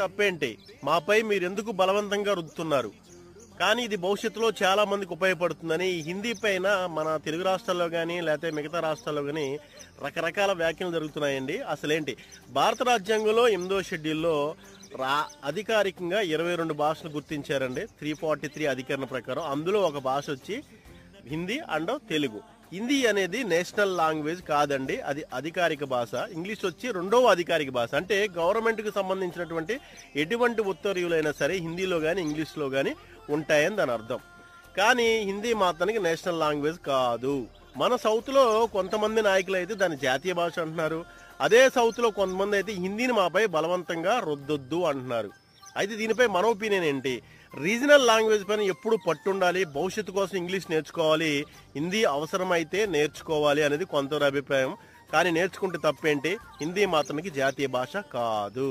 తప్పేంటి? మాపై మీరెందుకు బలవంతంగా రుద్దుతున్నారు? కానీ ఇది భవిష్యత్తులో చాలా మందికి ఉపయోగపడుతుందని ఈ హిందీ పైన మన తెలుగు రాష్ట్రాల్లో కానీ లేకపోతే మిగతా రాష్ట్రాల్లో కానీ రకరకాల వ్యాఖ్యలు జరుగుతున్నాయండి. అసలేంటి? భారత రాజ్యాంగంలో 8వ షెడ్యూల్లో అధికారికంగా 22 భాషలు గుర్తించారండి. 343 అధికరణ ప్రకారం. అందులో ఒక భాష వచ్చి హిందీ అండ్ తెలుగు. హిందీ అనేది నేషనల్ లాంగ్వేజ్ కాదండి, అది అధికారిక భాష. ఇంగ్లీష్ వచ్చి 2వ అధికారిక భాష. అంటే గవర్నమెంట్కి సంబంధించినటువంటి ఎటువంటి ఉత్తర్వులైనా సరే హిందీలో కానీ ఇంగ్లీష్లో కానీ ఉంటాయని దాని అర్థం. కానీ హిందీ మాత్రానికి నేషనల్ లాంగ్వేజ్ కాదు. మన సౌత్లో కొంతమంది నాయకులు అయితే దాని జాతీయ భాష అంటున్నారు. అదే సౌత్లో కొంతమంది అయితే హిందీని మాపై బలవంతంగా రుద్దొద్దు అంటున్నారు. అయితే దీనిపై మన ఒపీనియన్ ఏంటి? రీజనల్ లాంగ్వేజ్ పైన ఎప్పుడు పట్టుండాలి, భవిష్యత్తు కోసం ఇంగ్లీష్ నేర్చుకోవాలి, హిందీ అవసరమైతే నేర్చుకోవాలి అనేది కొందరి అభిప్రాయం. కానీ నేర్చుకుంటే తప్పేంటి? హిందీ మాత్రానికి జాతీయ భాష కాదు.